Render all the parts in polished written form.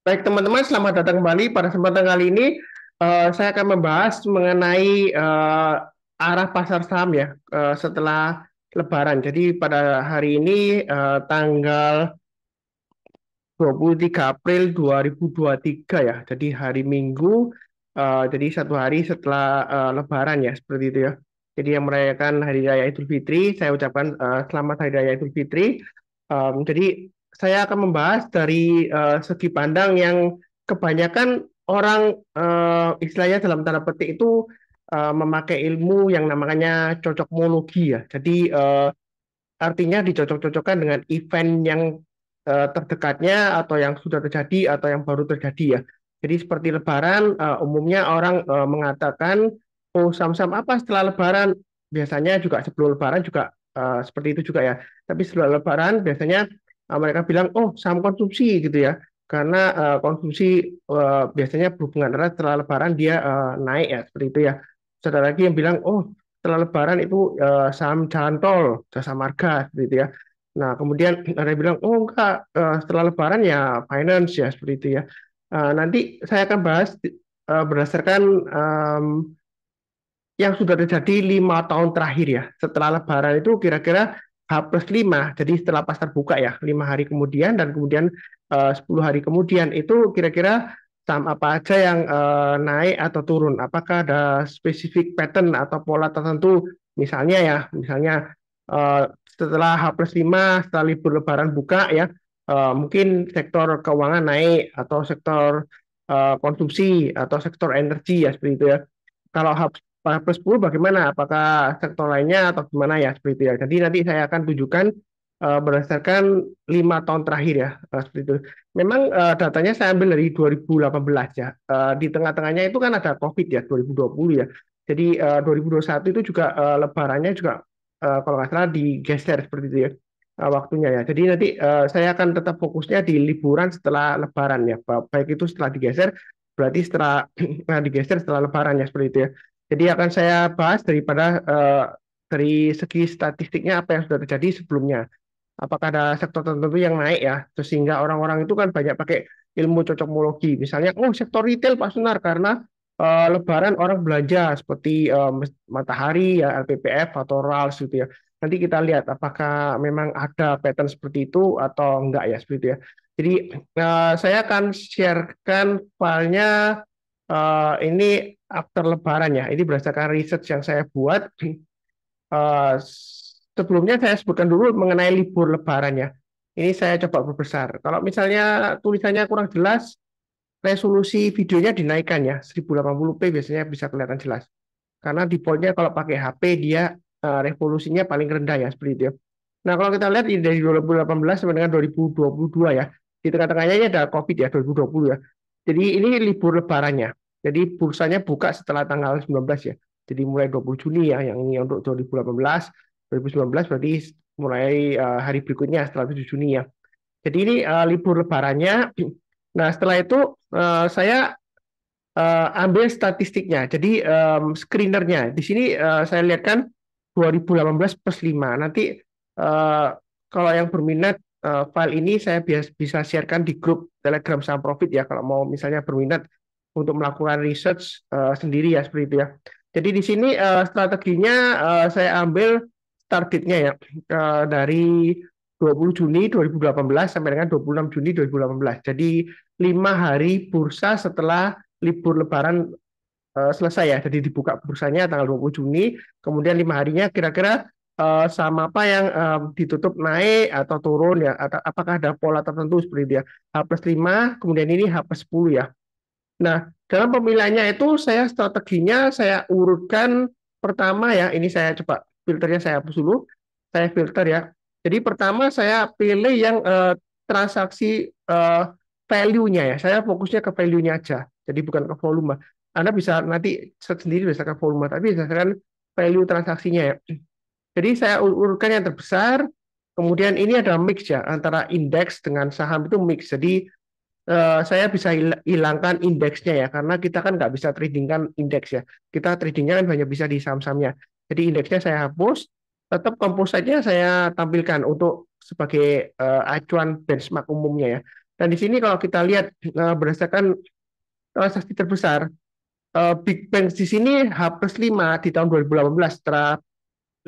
Baik teman-teman, selamat datang kembali. Pada kesempatan kali ini, saya akan membahas mengenai arah pasar saham ya setelah Lebaran. Jadi pada hari ini tanggal 23 April 2023 ya. Jadi hari Minggu, jadi satu hari setelah Lebaran ya, seperti itu ya. Jadi yang merayakan Hari Raya Idul Fitri, saya ucapkan selamat Hari Raya Idul Fitri. Jadi saya akan membahas dari segi pandang yang kebanyakan orang istilahnya dalam tanda petik itu memakai ilmu yang namanya cocokmologi ya. Jadi artinya dicocok-cocokkan dengan event yang terdekatnya atau yang sudah terjadi atau yang baru terjadi ya. Jadi seperti Lebaran, umumnya orang mengatakan, oh saham-saham apa setelah Lebaran? Biasanya juga sebelum Lebaran juga seperti itu juga ya. Tapi setelah Lebaran biasanya mereka bilang, oh saham konsumsi gitu ya. Karena konsumsi biasanya berhubungan erat setelah Lebaran dia naik ya, seperti itu ya. Saudara lagi yang bilang, oh setelah Lebaran itu saham jalan tol, jasa marga, gitu ya. Nah, kemudian ada yang bilang, oh enggak, setelah Lebaran ya finance ya, seperti itu ya. Nanti saya akan bahas berdasarkan yang sudah terjadi 5 tahun terakhir ya. Setelah Lebaran itu kira-kira H+5, jadi setelah pasar buka ya, 5 hari kemudian dan kemudian 10 hari kemudian itu kira-kira saham apa aja yang naik atau turun? Apakah ada spesifik pattern atau pola tertentu? Misalnya setelah H+5, setelah libur Lebaran buka ya, mungkin sektor keuangan naik atau sektor konsumsi atau sektor energi ya seperti itu ya. Kalau H+10 bagaimana? Apakah sektor lainnya atau gimana ya seperti itu ya. Jadi nanti saya akan tunjukkan berdasarkan 5 tahun terakhir ya seperti itu. Memang datanya saya ambil dari 2018 ya. Di tengah-tengahnya itu kan ada COVID ya 2020 ya. Jadi 2021 itu juga lebarannya juga kalau nggak salah digeser seperti itu ya waktunya ya. Jadi nanti saya akan tetap fokusnya di liburan setelah lebaran ya. Baik itu setelah digeser berarti setelah digeser setelah lebaran ya seperti itu ya. Jadi akan saya bahas dari segi statistiknya apa yang sudah terjadi sebelumnya. Apakah ada sektor tertentu yang naik ya, sehingga orang-orang itu kan banyak pakai ilmu cocokmologi. Misalnya, oh sektor retail Pak Sunar karena Lebaran orang belanja seperti Matahari ya, LPPF atau RALS gitu ya. Nanti kita lihat apakah memang ada pattern seperti itu atau enggak ya seperti itu ya. Jadi saya akan sharekan filenya ini after Lebaran ya. Ini berdasarkan research yang saya buat. Eh, Sebelumnya saya sebutkan dulu mengenai libur Lebaran ya. Ini saya coba perbesar. Kalau misalnya tulisannya kurang jelas, resolusi videonya dinaikkan ya. 1080p biasanya bisa kelihatan jelas. Karena defaultnya kalau pakai HP dia resolusinya paling rendah ya seperti itu ya. Nah kalau kita lihat ini dari 2018 sampai dengan 2022 ya. Di tengah-tengahnya ini ada COVID ya 2020 ya. Jadi ini libur lebarannya. Jadi bursanya buka setelah tanggal 19 ya. Jadi mulai 20 Juni ya yang ini untuk 2018, 2019 berarti mulai hari berikutnya setelah 7 Juni ya. Jadi ini libur lebarannya. Nah setelah itu saya ambil statistiknya. Jadi screenernya di sini saya lihat kan 2018 plus 5. Nanti eh, kalau yang berminat file ini saya bisa sharekan di grup Telegram Saham Profit ya kalau mau misalnya berminat untuk melakukan research sendiri ya seperti itu ya. Jadi di sini strateginya saya ambil targetnya ya dari 20 Juni 2018 sampai dengan 26 Juni 2018. Jadi 5 hari bursa setelah libur Lebaran selesai ya. Jadi dibuka bursanya tanggal 20 Juni, kemudian 5 harinya kira-kira sama apa yang ditutup naik atau turun ya, atau apakah ada pola tertentu seperti itu ya. H+5, kemudian ini H+10 ya. Nah, dalam pemilihannya itu saya strateginya saya urutkan pertama ya, ini saya coba filternya saya hapus dulu, saya filter ya. Jadi pertama saya pilih yang transaksi value-nya ya, saya fokusnya ke value-nya aja, jadi bukan ke volume. Anda bisa nanti search sendiri berdasarkan volume, tapi berdasarkan value transaksinya ya. Jadi saya urutkan yang terbesar, kemudian ini ada mix ya, antara indeks dengan saham itu mix. Jadi saya bisa hilangkan indeksnya ya karena kita kan nggak bisa tradingkan indeks ya, kita tradingnya kan hanya bisa di saham-sahamnya. Jadi indeksnya saya hapus, tetap composite-nya saya tampilkan untuk sebagai acuan benchmark umumnya ya. Dan di sini kalau kita lihat berdasarkan transaksi terbesar, Big Bang di sini H+5 di tahun 2018 setelah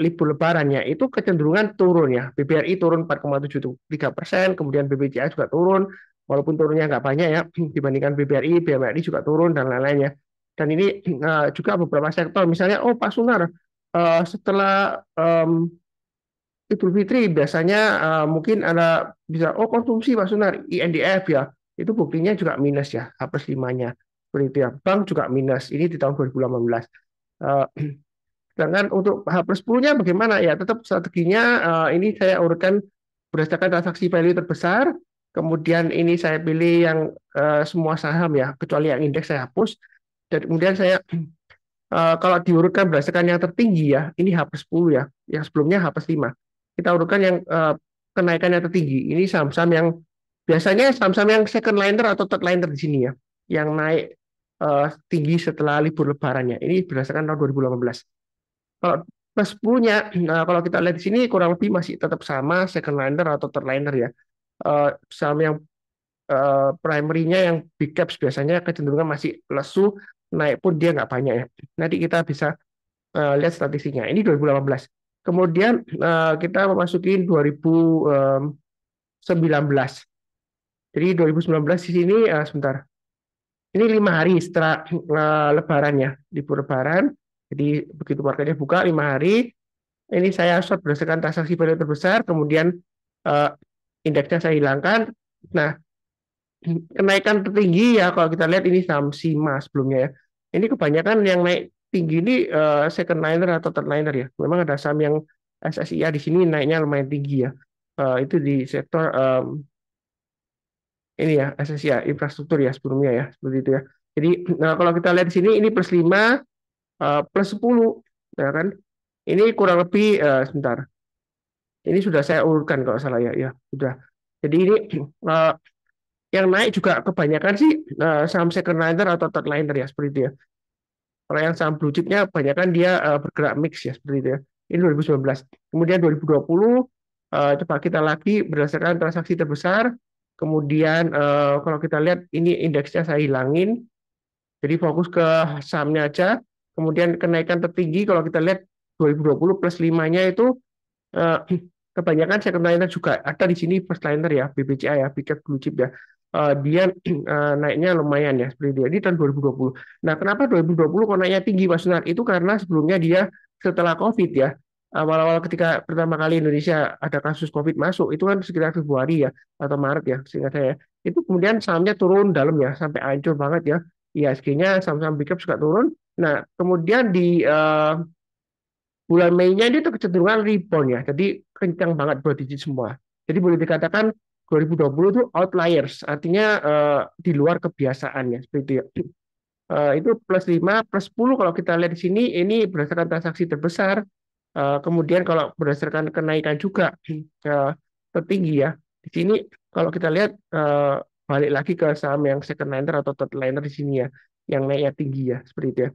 libur lebarannya itu kecenderungan turun ya. BBRI turun 4,73%, kemudian BBCA juga turun, walaupun turunnya nggak banyak ya dibandingkan BBRI, BMRI juga turun dan lain-lainnya. Dan ini juga beberapa sektor, misalnya, oh Pak Sunar, setelah Idul Fitri biasanya mungkin ada bisa konsumsi Pak Sunar INDF ya, itu buktinya juga minus ya H+5-nya seperti itu ya. Bank juga minus ini di tahun 2018. Eh, Sedangkan untuk H+10-nya bagaimana ya, tetap strateginya ini saya urutkan berdasarkan transaksi value terbesar, kemudian ini saya pilih yang semua saham ya, kecuali yang indeks saya hapus, dan kemudian saya kalau diurutkan berdasarkan yang tertinggi ya, ini H+10 ya, yang sebelumnya H+5. Kita urutkan yang kenaikannya tertinggi. Ini saham-saham yang biasanya saham-saham yang second liner atau third liner di sini ya, yang naik tinggi setelah libur lebarannya. Ini berdasarkan tahun 2018. Kalau plus 10-nya, nah kalau kita lihat di sini kurang lebih masih tetap sama second liner atau third liner ya. Saham yang primary-nya yang big caps biasanya kecenderungan masih lesu, naik pun dia nggak banyak ya. Nanti kita bisa lihat statistiknya. Ini 2018. Kemudian kita memasuki 2019. Jadi 2019 di sini sebentar. Ini 5 hari setelah Lebaran ya, libur Lebaran. Jadi begitu marketnya buka 5 hari, ini saya short berdasarkan transaksi value terbesar, kemudian uh, indeksnya saya hilangkan. Nah, kenaikan tertinggi ya kalau kita lihat ini saham Sima sebelumnya ya. Ini kebanyakan yang naik tinggi ini second liner atau third liner ya. Memang ada saham yang SSIA di sini naiknya lumayan tinggi ya. Itu di sektor ini ya SSIA infrastruktur ya sebelumnya ya seperti itu ya. Jadi kalau kita lihat di sini ini +5 +10 ya kan. Ini kurang lebih sebentar. Ini sudah saya urutkan kalau salah ya, ya sudah. Jadi ini yang naik juga kebanyakan sih saham second liner atau third liner ya seperti itu ya. Kalau yang saham blue chipnya kebanyakan dia bergerak mix ya seperti itu ya. Ini 2019. Kemudian 2020 coba kita lagi berdasarkan transaksi terbesar. Kemudian kalau kita lihat ini indeksnya saya hilangin. Jadi fokus ke sahamnya aja. Kemudian kenaikan tertinggi kalau kita lihat 2020 +5-nya itu eh, kebanyakan second liner juga ada di sini first liner ya BBCA ya Big Cap Blue Chip ya. Dia naiknya lumayan ya seperti itu. Ini tahun 2020. Nah, kenapa 2020 kok naiknya tinggi Mas Sunar? Itu karena sebelumnya dia setelah COVID ya. Awal-awal ketika pertama kali Indonesia ada kasus COVID masuk, itu kan sekitar Februari ya atau Maret ya, seingat saya. Itu kemudian sahamnya turun dalam ya sampai hancur banget ya. IHSG-nya saham-saham big cap juga turun. Nah, kemudian di bulan Mei-nya ini tuh kecenderungan rebound ya. Jadi kencang banget dua digit semua. Jadi boleh dikatakan 2020 itu outliers, artinya di luar kebiasaannya seperti itu ya. Itu +5, +10 kalau kita lihat di sini ini berdasarkan transaksi terbesar. Kemudian kalau berdasarkan kenaikan juga tertinggi ya. Di sini kalau kita lihat balik lagi ke saham yang second liner atau third liner di sini ya, yang naiknya tinggi ya seperti itu ya.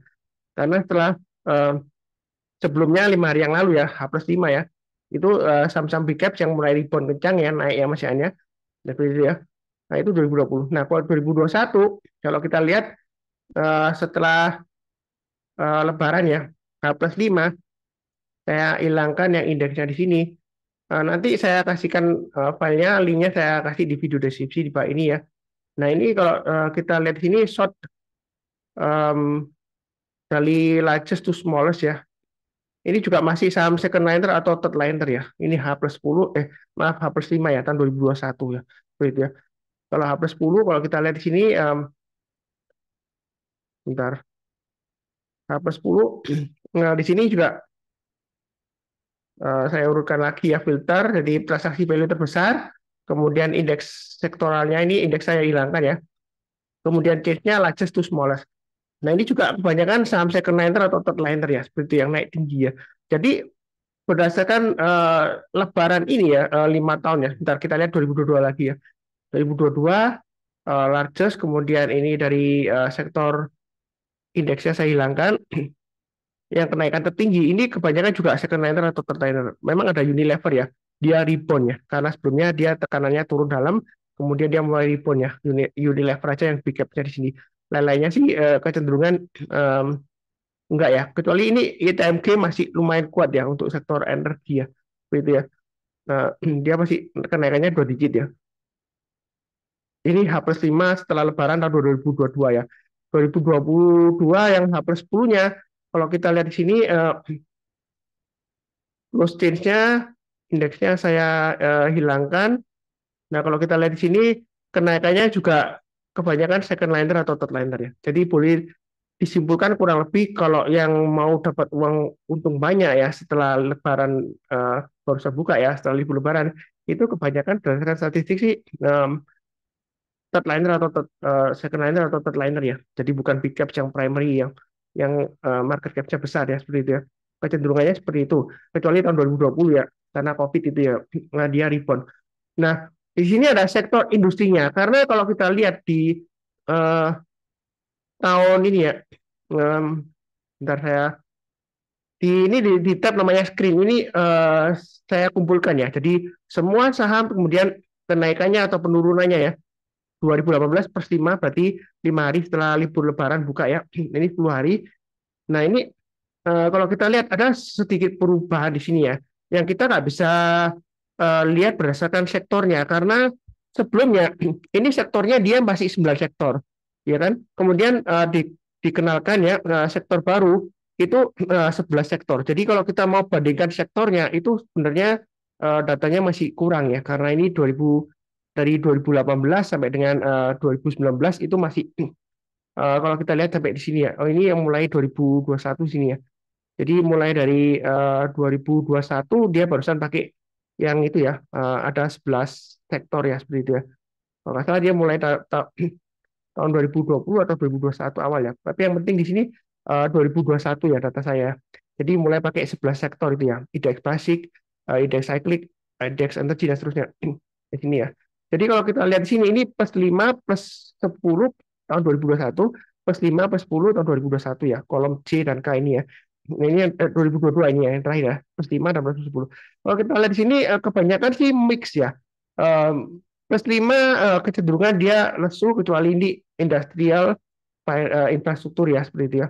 Karena setelah eh, sebelumnya 5 hari yang lalu ya H+5 ya, itu saham-saham big caps yang mulai rebound kencang ya naik ya Mas Yan ya, seperti itu ya. Nah itu 2020. Nah kalau 2021 kalau kita lihat setelah Lebaran ya H+5, saya hilangkan yang indeksnya di sini. Nanti saya kasihkan filenya, linknya saya kasih di video deskripsi di bawah ini ya. Nah ini kalau kita lihat di sini short dari largest to smallest ya. Ini juga masih saham second liner atau third liner ya. Ini H+10, maaf H+5 ya tahun 2021 ya. Begitu ya. Kalau H+10 kalau kita lihat di sini bentar. H+10 nah di sini juga saya urutkan lagi ya filter, jadi transaksi value terbesar, kemudian indeks sektoralnya ini indeks saya hilangkan ya, kemudian change-nya largest to smallest. Nah ini juga kebanyakan saham second liner atau third liner ya, seperti yang naik tinggi ya. Jadi berdasarkan Lebaran ini ya, 5 tahun ya, bentar kita lihat 2022 lagi ya, 2022 largest, kemudian ini dari sektor indeksnya saya hilangkan, yang kenaikan tertinggi ini kebanyakan juga second liner atau third liner. Memang ada Unilever ya, dia rebound ya, karena sebelumnya dia tekanannya turun dalam, kemudian dia mulai rebound ya. Unilever aja yang big gap-nya di sini. Lain-lainnya sih kecenderungan em, enggak ya, kecuali ini ITMG masih lumayan kuat ya untuk sektor energi ya, begitu ya. Nah, dia masih kenaikannya 2 digit ya. Ini H plus 5 setelah Lebaran tahun 2022 ya. 2022 yang H plus 10-nya, kalau kita lihat di sini, loss change-nya, indeksnya saya hilangkan. Nah, kalau kita lihat di sini, kenaikannya juga kebanyakan second liner atau third liner ya. Jadi boleh disimpulkan kurang lebih kalau yang mau dapat uang untung banyak ya setelah Lebaran, baru saja buka ya, setelah libur Lebaran, itu kebanyakan berdasarkan statistik sih third liner atau second liner atau third liner ya. Jadi bukan big caps yang primary yang market cap-nya besar ya seperti itu ya. Kecenderungannya seperti itu. Kecuali tahun 2020 ya, karena COVID itu ya, nah dia rebound. Nah, di sini ada sektor industrinya. Karena kalau kita lihat di eh, tahun ini ya, em, bentar saya di tab namanya screen ini saya kumpulkan ya. Jadi semua saham kemudian kenaikannya atau penurunannya ya. 2018 per 5 berarti 5 hari setelah libur Lebaran buka ya. Ini 10 hari. Nah ini kalau kita lihat ada sedikit perubahan di sini ya, yang kita nggak bisa lihat berdasarkan sektornya karena sebelumnya ini sektornya dia masih 9 sektor, ya kan? Kemudian dikenalkan ya sektor baru itu 11 sektor. Jadi kalau kita mau bandingkan sektornya itu sebenarnya datanya masih kurang ya karena ini 2000 dari 2018 sampai dengan 2019 itu masih kalau kita lihat sampai di sini ya. Oh ini yang mulai 2021 sini ya. Jadi mulai dari 2021 dia barusan pakai yang itu ya, ada 11 sektor ya seperti itu ya. Kalau nggak salah dia mulai tahun 2020 atau 2021 awal ya. Tapi yang penting di sini 2021 ya data saya. Jadi mulai pakai 11 sektor itu ya, indeks basic, indeks cyclic, indeks energi dan seterusnya di sini ya. Jadi kalau kita lihat di sini ini plus 5 plus 10 tahun 2021, plus 5 plus 10 tahun 2021 ya, kolom C dan K ini ya. Nah, ini yang 2022 ini ya, yang terakhir ya, plus 5 dan plus 10. Kalau kita lihat di sini kebanyakan sih mix ya. Plus 5 kecenderungan dia lesu kecuali di industrial infrastruktur ya seperti itu ya.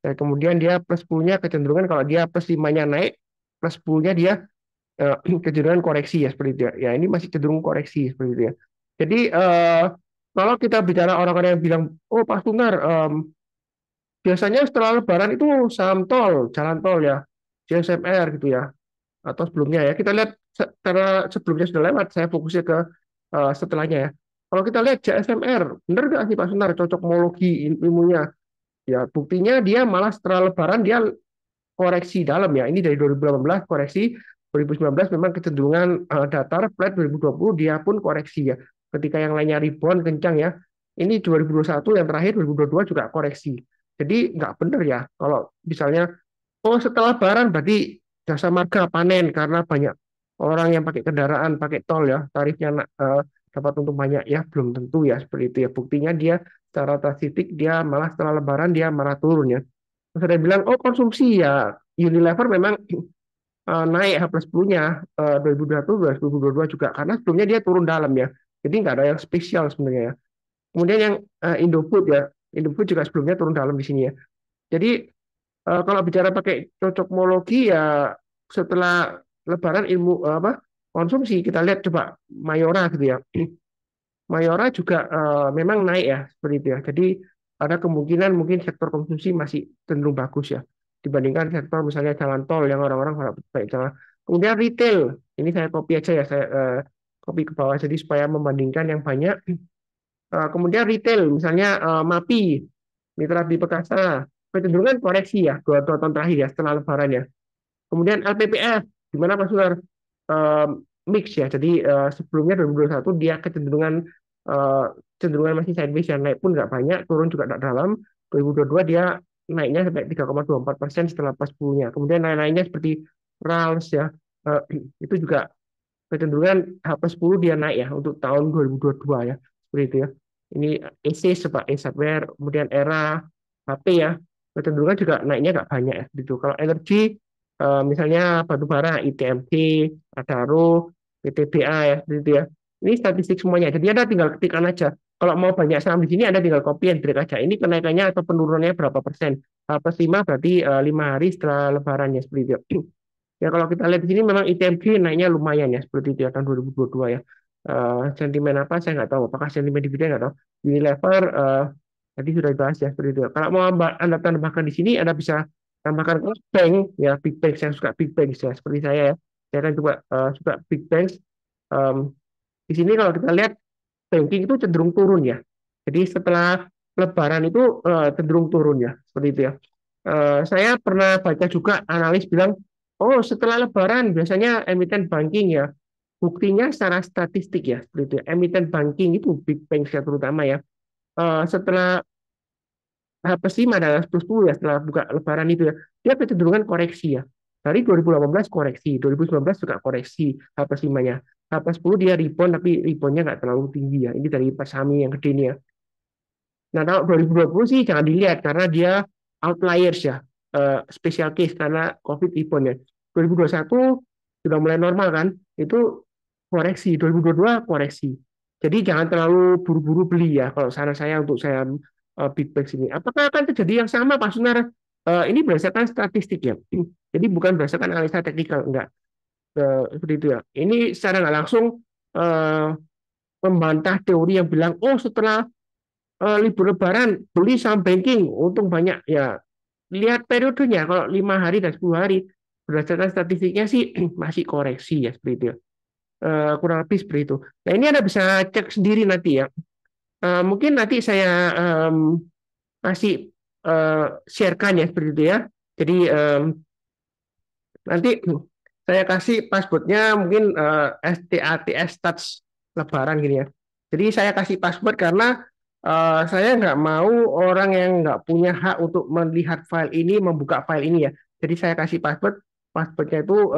Dan kemudian dia plus 10-nya kecenderungan kalau dia plus 5-nya naik, plus 10-nya dia kecenderungan koreksi ya seperti itu ya. Ya ini masih cenderung koreksi seperti itu ya. Jadi kalau kita bicara orang-orang yang bilang, oh Pak Sunar, biasanya setelah Lebaran itu saham tol, jalan tol ya, JSMR gitu ya, atau sebelumnya ya. Kita lihat karena sebelumnya sudah lewat, saya fokusnya ke setelahnya ya. Kalau kita lihat JSMR, benar nggak sih Pak Sunar cocokmologi ilmunya? Ya buktinya dia malah setelah Lebaran dia koreksi dalam ya. Ini dari 2018 koreksi, 2019 memang kecenderungan datar, flat 2020 dia pun koreksi ya. Ketika yang lainnya rebound kencang ya. Ini 2021 yang terakhir 2022 juga koreksi. Jadi nggak benar ya kalau misalnya oh setelah Lebaran berarti jasa marga panen karena banyak orang yang pakai kendaraan pakai tol ya tarifnya dapat untung banyak ya belum tentu ya seperti itu ya buktinya dia secara statistik dia malah setelah Lebaran dia malah turun ya. Terus ada yang bilang oh konsumsi ya Unilever memang naik H plus 10-nya 2022 2022 juga karena sebelumnya dia turun dalam ya jadi nggak ada yang spesial sebenarnya ya. Kemudian yang Indofood ya Indofood juga sebelumnya turun dalam di sini ya. Jadi kalau bicara pakai cocokmologi ya setelah Lebaran ilmu apa konsumsi kita lihat coba Mayora gitu ya. Mayora juga memang naik ya seperti itu ya. Jadi ada kemungkinan mungkin sektor konsumsi masih cenderung bagus ya dibandingkan sektor misalnya jalan tol yang orang-orang baik jalan. Kemudian retail ini saya copy aja ya saya copy ke bawah jadi supaya membandingkan yang banyak. Kemudian retail misalnya MAPI Mitra di Perkasa kecenderungan koreksi ya dua tahun terakhir ya setelah Lebaran ya. Kemudian LPPF di mana Pak Sunar eh, mix ya. Jadi sebelumnya 2021 dia kecenderungan eh, cenderungan masih sideways ya naik pun nggak banyak, turun juga nggak dalam. 2022 dia naiknya sampai 3,24% setelah pas 10-nya. Kemudian lain-lainnya seperti RALS ya eh, itu juga kecenderungan H+10 dia naik ya untuk tahun 2022 ya seperti itu ya. Ini ESIS Pak, E-Hardware, kemudian ERA, HP ya, kecenderungan juga naiknya nggak banyak ya gitu. Kalau energi misalnya batu bara, ITMT, Adaro, PTBA ya, gitu ya. Ini statistik semuanya. Jadi Anda tinggal ketikkan aja. Kalau mau banyak saham di sini, Anda tinggal copy and drag aja. Ini kenaikannya atau penurunannya berapa persen. Plus 5 berarti 5 hari setelah lebarannya seperti itu. Ya kalau kita lihat di sini memang ITMG naiknya lumayan ya seperti itu ya tahun 2022 ya. Sentimen apa saya nggak tahu. Apakah sentimen dividen nggak tahu. Unilever tadi sudah dibahas ya seperti itu. Kalau mau Anda tambahkan di sini, Anda bisa tambahkan ke bank ya, big bank. Saya suka big bank ya seperti saya ya. Saya kan juga suka big bank. Di sini kalau kita lihat banking itu cenderung turun ya. Jadi setelah Lebaran itu cenderung turun ya, seperti itu ya. Saya pernah baca juga analis bilang, oh setelah Lebaran biasanya emiten banking ya, buktinya secara statistik ya, seperti itu ya. Emiten banking itu big bank ya terutama ya. Setelah H+5 dan H+10 ya setelah buka Lebaran itu ya, dia kecenderungan koreksi ya. Dari 2018 koreksi, 2019 juga koreksi H+5-nya. H+10 dia rebound tapi reboundnya nggak terlalu tinggi ya. Ini dari Pasami yang gede ini ya. Nah, kalau 2020 sih jangan dilihat karena dia outliers ya, special case karena COVID rebound ya. 2021 sudah mulai normal kan, itu koreksi, 2022 koreksi. Jadi jangan terlalu buru-buru beli ya kalau saran saya untuk saya big bank ini. Apakah akan terjadi yang sama Pak Sunar? Ini berdasarkan statistik ya. Jadi bukan berdasarkan analisa teknikal, enggak. Seperti itu ya. Ini secara nggak langsung eh, membantah teori yang bilang, oh setelah libur Lebaran beli saham banking untung banyak ya. Lihat periodenya kalau 5 hari dan 10 hari berdasarkan statistiknya sih masih koreksi ya seperti itu ya. Kurang lebih seperti itu. Nah ini Anda bisa cek sendiri nanti ya. Mungkin nanti saya kasih sharekan ya seperti itu ya. Jadi nanti saya kasih passwordnya mungkin STATS Touch Lebaran gini ya. Jadi saya kasih password karena saya nggak mau orang yang nggak punya hak untuk melihat file ini, membuka file ini ya. Jadi saya kasih passwordnya itu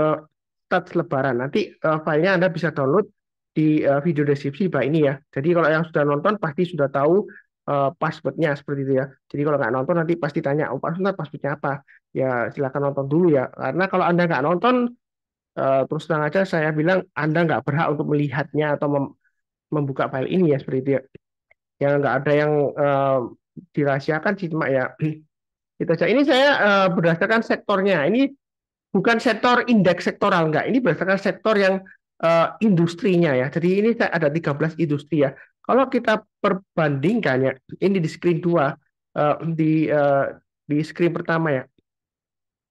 Touch Lebaran. Nanti filenya Anda bisa download di video deskripsi bawah ini ya. Jadi kalau yang sudah nonton pasti sudah tahu passwordnya seperti itu ya. Jadi kalau nggak nonton nanti pasti tanya, oh passwordnya apa? Ya silakan nonton dulu ya. Karena kalau Anda nggak nonton, terus terang aja saya bilang Anda nggak berhak untuk melihatnya atau membuka file ini ya seperti itu ya. Yang nggak ada yang dirahasiakan sih cuma ya itu aja. Ini saya berdasarkan sektornya. Ini bukan sektor indeks sektoral enggak. Ini berdasarkan sektor yang industrinya ya. Jadi ini ada 13 industri ya. Kalau kita perbandingkan ya, ini di screen 2 di screen pertama ya.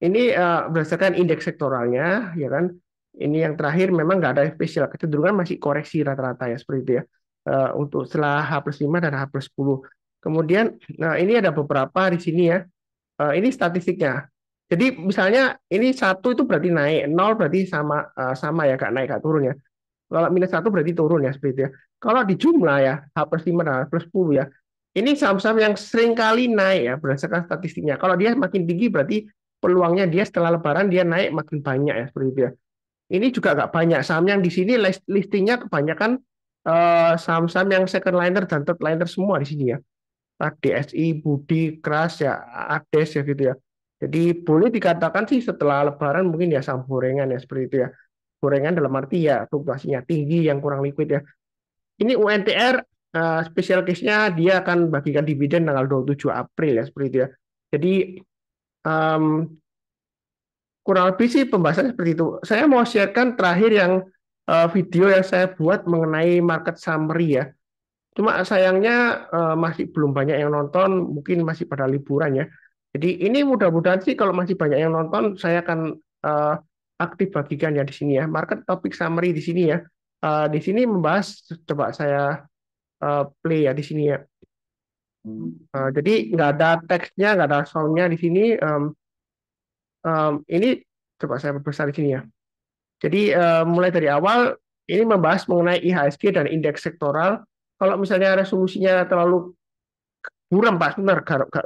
Ini berdasarkan indeks sektoralnya, ya kan. Ini yang terakhir memang nggak ada yang spesial, kecenderungan masih koreksi rata-rata ya seperti itu ya. Untuk setelah H+5 dan H+10. Kemudian, nah ini ada beberapa di sini ya. Ini statistiknya. Jadi misalnya ini satu itu berarti naik, nol berarti sama ya, nggak naik nggak turun ya. Kalau -1 berarti turun ya seperti itu ya. Kalau di jumlah ya H+5 dan H+10 ya. Ini saham-saham yang sering kali naik ya berdasarkan statistiknya. Kalau dia makin tinggi berarti peluangnya dia setelah Lebaran dia naik makin banyak ya seperti itu ya. Ini juga nggak banyak saham yang di sini listingnya kebanyakan saham-saham yang second liner dan third liner semua di sini ya. DSI, Budi, Kras ya, Ades ya gitu ya. Jadi boleh dikatakan sih setelah Lebaran mungkin ya saham gorengan ya seperti itu ya. Gorengan dalam arti ya fluktuasinya tinggi yang kurang liquid ya. Ini UNTR special case-nya dia akan bagikan dividen tanggal 27 April ya seperti itu ya. Jadi um, kurang lebih sih pembahasannya seperti itu. Saya mau sharekan terakhir yang video yang saya buat mengenai market summary ya. Cuma sayangnya masih belum banyak yang nonton, mungkin masih pada liburan ya. Jadi ini mudah-mudahan sih kalau masih banyak yang nonton, saya akan aktif bagikan ya di sini ya. Market topic summary di sini ya. Di sini membahas, coba saya play ya di sini ya. Jadi nggak ada teksnya, nggak ada soundnya di sini. Ini coba saya perbesar di sini ya. Jadi mulai dari awal ini membahas mengenai IHSG dan indeks sektoral. Kalau misalnya resolusinya terlalu buram Pak, benar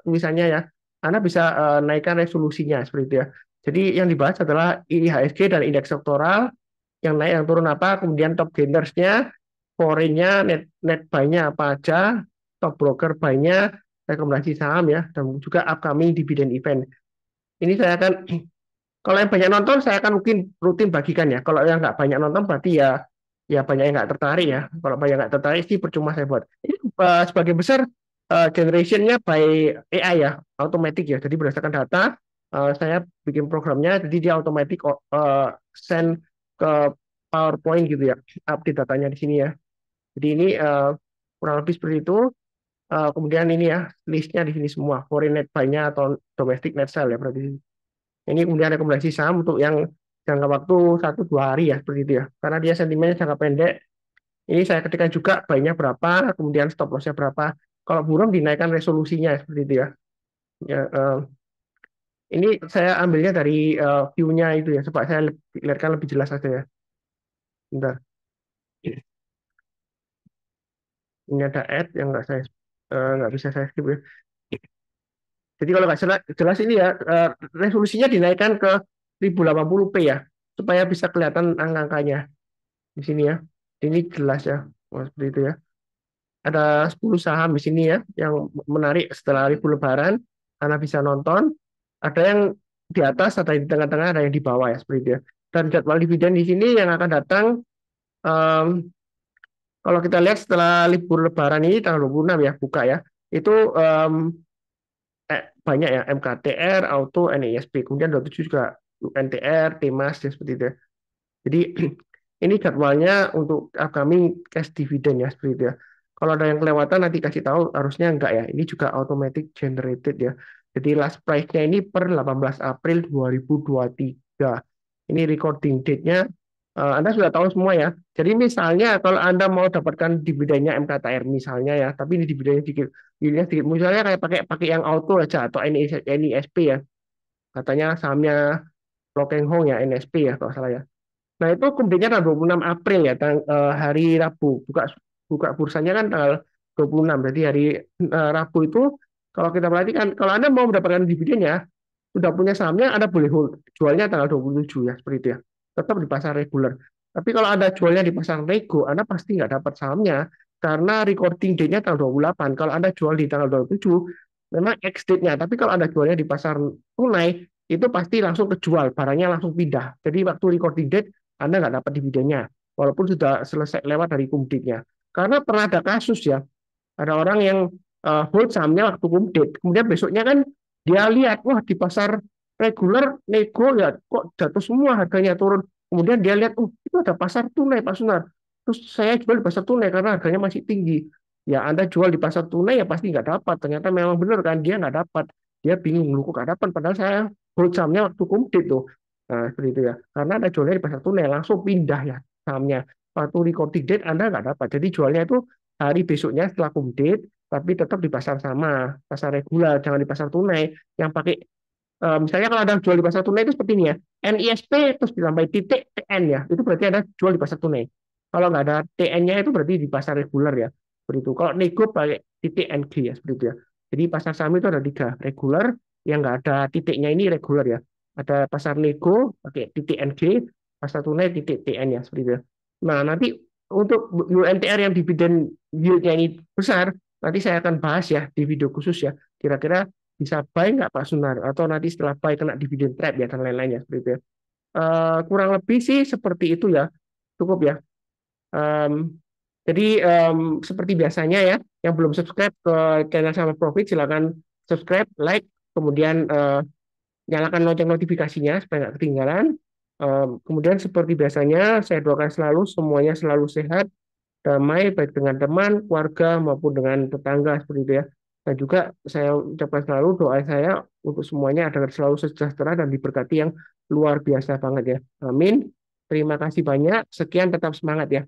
misalnya ya, Anda bisa naikkan resolusinya seperti itu ya. Jadi yang dibahas adalah IHSG dan indeks sektoral, yang naik yang turun apa, kemudian top gainersnya, foreign-nya, net buy-nya apa aja, top broker buy-nya, rekomendasi saham ya, dan juga upcoming dividend event. Ini saya akan kalau yang banyak nonton, saya akan mungkin rutin bagikan ya. Kalau yang nggak banyak nonton, berarti ya ya banyak yang nggak tertarik ya. Kalau banyak nggak tertarik sih percuma saya buat. Ini sebagian besar generationnya by AI ya, automatic ya. Jadi berdasarkan data, saya bikin programnya, jadi dia automatic send ke PowerPoint gitu ya, update datanya di sini ya. Jadi ini kurang lebih seperti itu. Kemudian ini ya, listnya di sini semua, foreign net buy-nya atau domestic net sell ya berarti. Ini kemudian rekomendasi saham untuk yang jangka waktu 1-2 hari ya, seperti itu ya. Karena dia sentimennya jangka pendek, ini saya ketikkan juga buy-nya berapa, kemudian stop loss-nya berapa. Kalau burung dinaikkan resolusinya seperti itu ya. Ya, ini saya ambilnya dari view-nya itu ya, supaya saya lihatkan lebih jelas saja ya. Bentar, ini ada ad yang nggak bisa saya skip ya. Jadi kalau nggak jelas, jelas ini ya, resolusinya dinaikkan ke 1080p ya, supaya bisa kelihatan angka-angkanya di sini ya. Ini jelas ya. Oh, seperti itu ya. Ada 10 saham di sini ya yang menarik setelah libur Lebaran, karena bisa nonton. Ada yang di atas, ada yang di tengah-tengah, ada yang di bawah ya seperti itu ya. Dan jadwal dividen di sini yang akan datang, em, kalau kita lihat setelah libur Lebaran ini tanggal 26 ya buka ya, itu banyak ya, MKTR, Auto, NISP, kemudian 27 juga UNTR, Temas ya seperti itu ya. Jadi ini jadwalnya untuk upcoming cash dividend ya seperti itu ya. Kalau ada yang kelewatan nanti kasih tahu, harusnya enggak ya. Ini juga automatic generated ya. Jadi last price-nya ini per 18 April 2023. Ini recording date-nya Anda sudah tahu semua ya. Jadi misalnya kalau Anda mau dapatkan dividennya MKTR misalnya ya, tapi ini dividennya sedikit, ini sedikit. Misalnya kayak pakai pakai yang auto aja atau NISP ya. Katanya sahamnya Lokeng Hong ya, NSP ya kalau salah ya. Nah, itu kemudian tanggal 26 April ya, hari Rabu. Buka buka bursanya kan tanggal 26. Jadi hari Rabu itu kalau kita perhatikan, kalau Anda mau mendapatkan dividennya, sudah punya sahamnya, Anda boleh hold. Jualnya tanggal 27 ya, seperti itu ya. Tetap di pasar reguler. Tapi kalau Anda jualnya di pasar nego, Anda pasti nggak dapat sahamnya karena recording date-nya tanggal 28. Kalau Anda jual di tanggal 27, memang ex date-nya. Tapi kalau Anda jualnya di pasar tunai, itu pasti langsung kejual, barangnya langsung pindah. Jadi waktu recording date, Anda nggak dapat dividennya, walaupun sudah selesai lewat dari cum date-nya. Karena pernah ada kasus ya, ada orang yang hold sahamnya waktu cum date, kemudian besoknya kan dia lihat, wah di pasar reguler nego ya kok jatuh semua harganya turun. Kemudian dia lihat, oh itu ada pasar tunai Pak Sunar. Terus saya jual di pasar tunai karena harganya masih tinggi. Ya Anda jual di pasar tunai ya pasti nggak dapat. Ternyata memang benar kan dia nggak dapat. Dia bingung lu kok nggak dapat. Padahal saya hold sahamnya waktu cum date tuh. Nah seperti itu ya. Karena Anda jualnya di pasar tunai langsung pindah ya sahamnya. Waktu recording date Anda nggak dapat. Jadi jualnya itu hari besoknya setelah cum date, tapi tetap di pasar sama, pasar reguler, jangan di pasar tunai yang pakai misalnya kalau ada jual di pasar tunai itu seperti ini ya, NISP terus ditambahin titik TN ya, itu berarti ada jual di pasar tunai. Kalau nggak ada TN-nya itu berarti di pasar reguler ya, seperti itu. Kalau nego pakai titik NG ya, seperti itu ya. Jadi pasar saham itu ada 3, reguler, yang nggak ada titiknya ini reguler ya. Ada pasar nego pakai titik NG, pasar tunai titik TN ya, seperti itu ya. Nah, nanti untuk UNTR yang dividen yield-nya ini besar, nanti saya akan bahas ya di video khusus ya. Kira-kira bisa buy nggak Pak Sunar? Atau nanti setelah buy kena dividen trap ya, dan lain-lainnya. Seperti itu ya. Kurang lebih sih seperti itu ya. Cukup ya. Em, jadi seperti biasanya ya, yang belum subscribe ke channel Sama Profit, silakan subscribe, like, kemudian nyalakan lonceng notifikasinya supaya nggak ketinggalan. Kemudian seperti biasanya, saya doakan selalu semuanya selalu sehat, damai, baik dengan teman, keluarga, maupun dengan tetangga, seperti itu ya. Dan juga saya ucapkan selalu doa saya untuk semuanya agar selalu sejahtera dan diberkati yang luar biasa banget ya. Amin. Terima kasih banyak. Sekian, tetap semangat ya.